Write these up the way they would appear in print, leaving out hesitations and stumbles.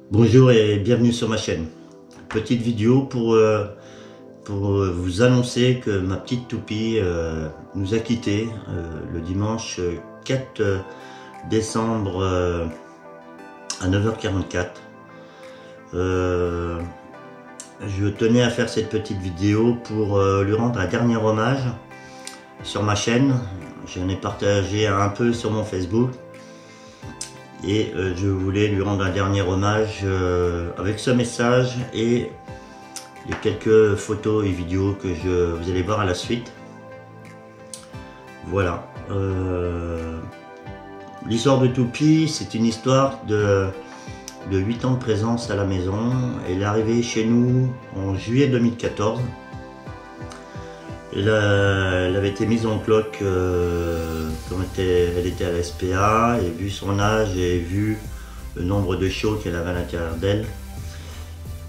Bonjour et bienvenue sur ma chaîne. Petite vidéo pour vous annoncer que ma petite toupie nous a quittés le dimanche 4 décembre à 9h44. Je tenais à faire cette petite vidéo pour lui rendre un dernier hommage sur ma chaîne. J'en ai partagé un peu sur mon Facebook. Et je voulais lui rendre un dernier hommage avec ce message et les quelques photos et vidéos que vous allez voir à la suite. Voilà. L'histoire de Toupie, c'est une histoire de 8 ans de présence à la maison. Elle est arrivée chez nous en juillet 2014. Elle avait été mise en cloque quand elle était à la SPA, et vu son âge et vu le nombre de chiots qu'elle avait à l'intérieur d'elle,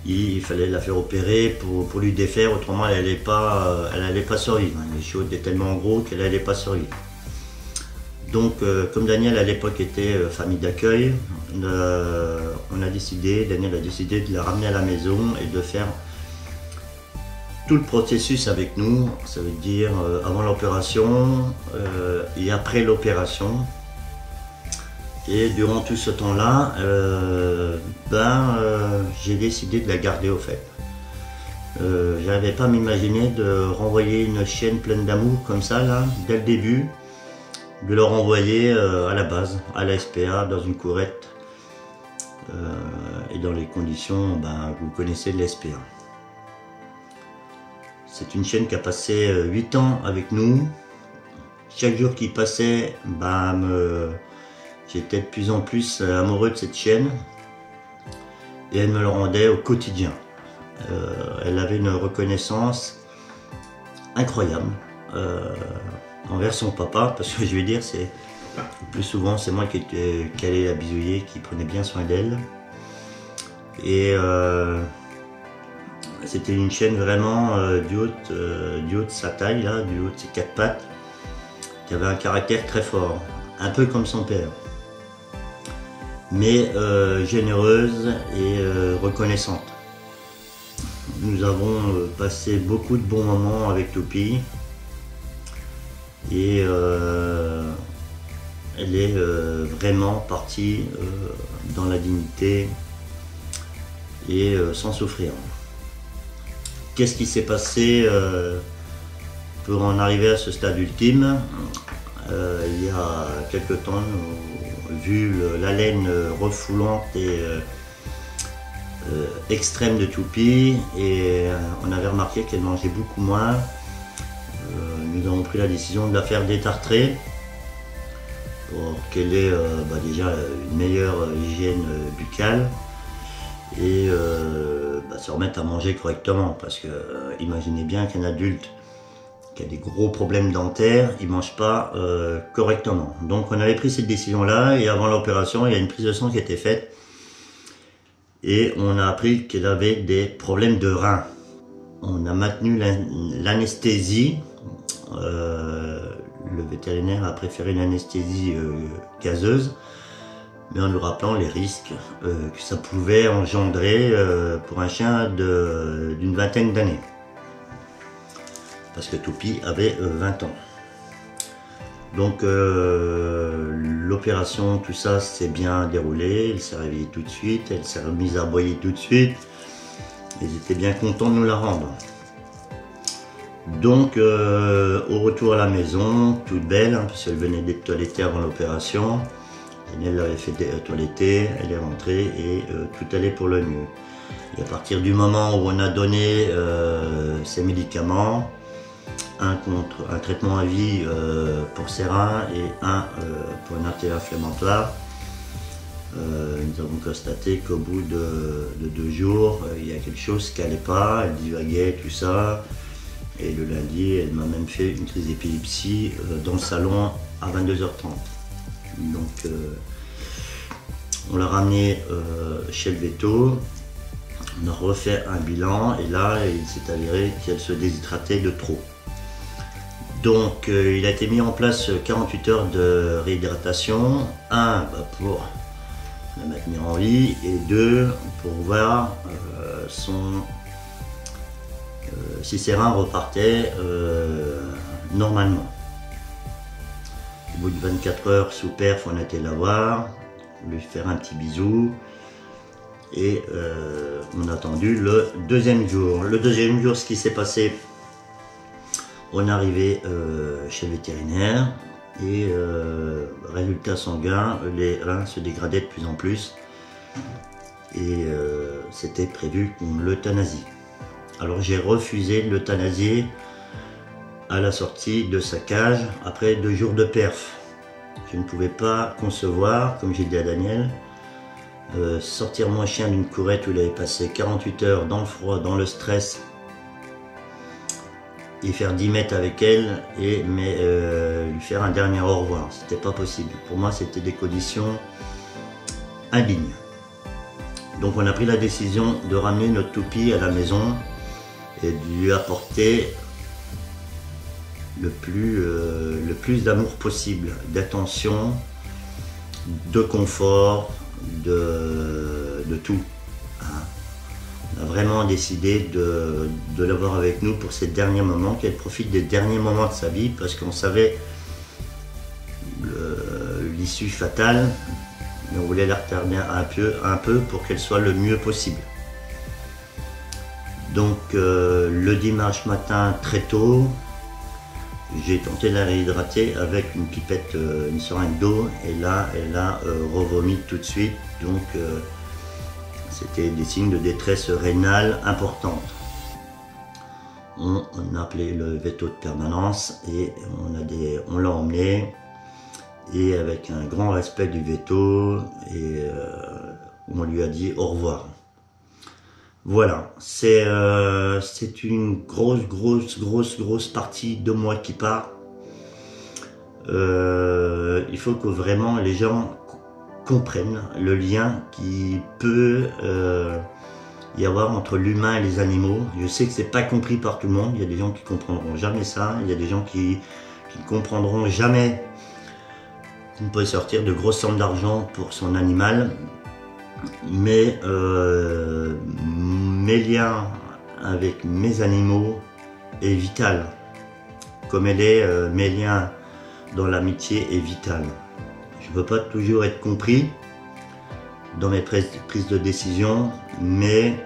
il fallait la faire opérer pour lui défaire, autrement elle n'allait pas survivre. Les chiots étaient tellement gros qu'elle n'allait pas survivre. Donc comme Daniel à l'époque était famille d'accueil, Daniel a décidé de la ramener à la maison et de faire tout le processus avec nous. Ça veut dire avant l'opération et après l'opération. Et durant tout ce temps-là, j'ai décidé de la garder au fait. J'arrivais pas à m'imaginer de renvoyer une chienne pleine d'amour comme ça, là, dès le début, de le renvoyer à la base, à la SPA, dans une courette, et dans les conditions que vous connaissez de la SPA. C'est une chienne qui a passé 8 ans avec nous. Chaque jour qui passait, j'étais de plus en plus amoureux de cette chienne. Et elle me le rendait au quotidien. Elle avait une reconnaissance incroyable envers son papa, parce que je vais dire, plus souvent c'est moi qui allais la bisouiller, qui prenait bien soin d'elle. Et c'était une chienne vraiment du haut de sa taille, là, du haut de ses 4 pattes, qui avait un caractère très fort, un peu comme son père, mais généreuse et reconnaissante. Nous avons passé beaucoup de bons moments avec Toupie, et elle est vraiment partie dans la dignité et sans souffrir. Qu'est-ce qui s'est passé pour en arriver à ce stade ultime? Il y a quelque temps, vu la laine refoulante et extrême de Toupie, et on avait remarqué qu'elle mangeait beaucoup moins, nous avons pris la décision de la faire détartrer pour qu'elle ait déjà une meilleure hygiène buccale et se remettre à manger correctement, parce que imaginez bien qu'un adulte qui a des gros problèmes dentaires, il ne mange pas correctement. Donc on avait pris cette décision là, et avant l'opération il y a une prise de sang qui a été faite et on a appris qu'elle avait des problèmes de reins. On a maintenu l'anesthésie, le vétérinaire a préféré une anesthésie gazeuse, mais en nous rappelant les risques que ça pouvait engendrer pour un chien d'une vingtaine d'années. Parce que Toupie avait 20 ans. Donc l'opération, tout ça s'est bien déroulé, elle s'est réveillée tout de suite, elle s'est remise à aboyer tout de suite. Ils étaient bien contents de nous la rendre. Donc au retour à la maison, toute belle, parce qu'elle venait d'être toilettée avant l'opération. Daniel l'avait fait toiletter, elle est rentrée et tout allait pour le mieux. Et à partir du moment où on a donné ces médicaments, un traitement à vie pour ses reins et un pour une anti-inflammatoire, nous avons constaté qu'au bout de 2 jours, il y a quelque chose qui n'allait pas, elle divaguait, tout ça. Et le lundi, elle m'a même fait une crise d'épilepsie dans le salon à 22h30. Donc on l'a ramené chez le véto, on a refait un bilan, et là il s'est avéré qu'elle se déshydratait de trop. Donc il a été mis en place 48 heures de réhydratation, pour la maintenir en vie, et 2 pour voir si ses reins repartaient normalement. Au bout de 24 heures sous perf, on a été la voir, lui faire un petit bisou, et on a attendu le deuxième jour. Le deuxième jour, ce qui s'est passé, on est arrivé chez le vétérinaire, et résultat sanguin, les reins se dégradaient de plus en plus, et c'était prévu pour l'euthanasie. Alors j'ai refusé l'euthanasie à la sortie de sa cage après 2 jours de perf. Je ne pouvais pas concevoir, comme j'ai dit à Daniel, sortir mon chien d'une courette où il avait passé 48 heures dans le froid, dans le stress, et faire 10 mètres avec elle, mais lui faire un dernier au revoir. C'était pas possible. Pour moi, c'était des conditions indignes. Donc on a pris la décision de ramener notre toupie à la maison et de lui apporter le plus d'amour possible, d'attention, de confort, de tout. On a vraiment décidé de l'avoir avec nous pour ces derniers moments, qu'elle profite des derniers moments de sa vie, parce qu'on savait l'issue fatale, mais on voulait la retarder un peu pour qu'elle soit le mieux possible. Donc le dimanche matin très tôt, j'ai tenté de la réhydrater avec une pipette, une seringue d'eau, et là elle a revomi tout de suite, donc c'était des signes de détresse rénale importante. On a appelé le veto de permanence et on l'a emmené, et avec un grand respect du veto, et on lui a dit au revoir. Voilà, c'est une grosse partie de moi qui part. Il faut que vraiment les gens comprennent le lien qui peut y avoir entre l'humain et les animaux. Je sais que c'est pas compris par tout le monde. Il y a des gens qui comprendront jamais ça. Il y a des gens qui ne comprendront jamais qu'on peut sortir de grosses sommes d'argent pour son animal. Mais mes liens avec mes animaux est vital, comme mes liens dans l'amitié est vital. Je ne veux pas toujours être compris dans mes prises de décision, mais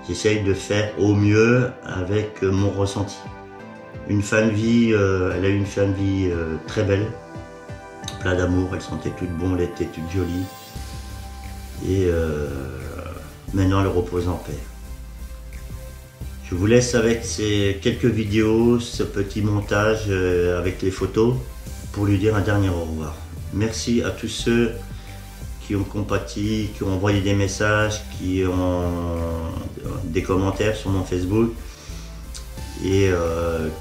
j'essaye de faire au mieux avec mon ressenti. Une fin de vie, elle a eu une fin de vie très belle, plein d'amour, elle sentait toute bon, elle était toute jolie. Et maintenant elle repose en paix. Je vous laisse avec ces quelques vidéos, ce petit montage avec les photos, pour lui dire un dernier au revoir. Merci à tous ceux qui ont compati, qui ont envoyé des messages, qui ont des commentaires sur mon Facebook, et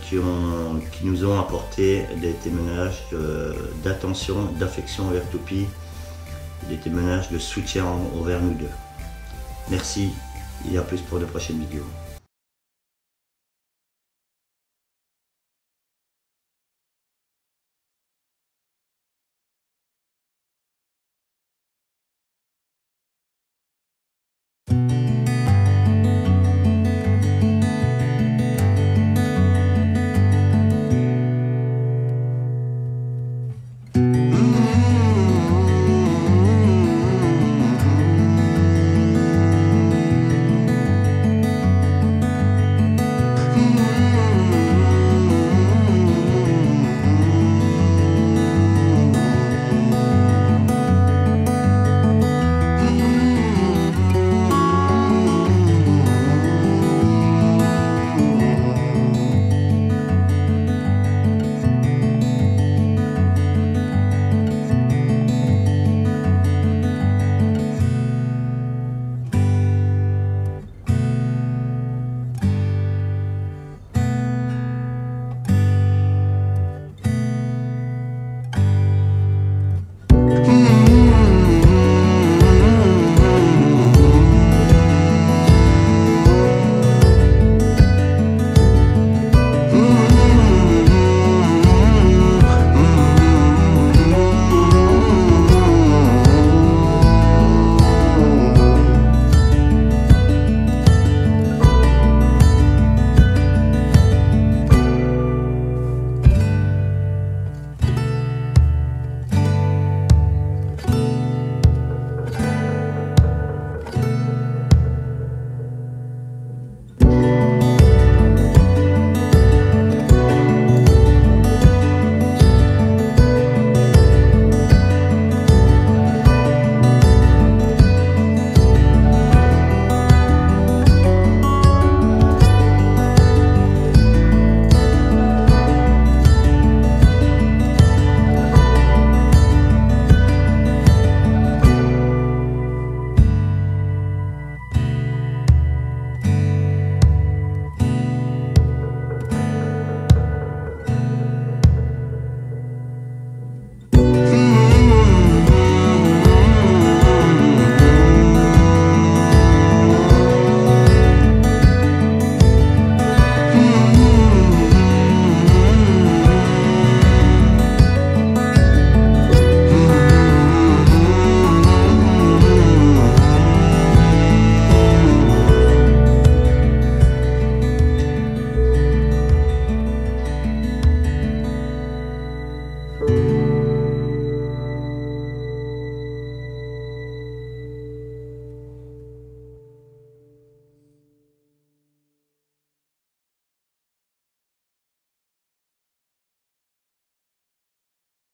qui nous ont apporté des témoignages d'attention, d'affection envers Toupie, des témoignages de soutien envers nous deux. Merci et à plus pour de prochaines vidéos.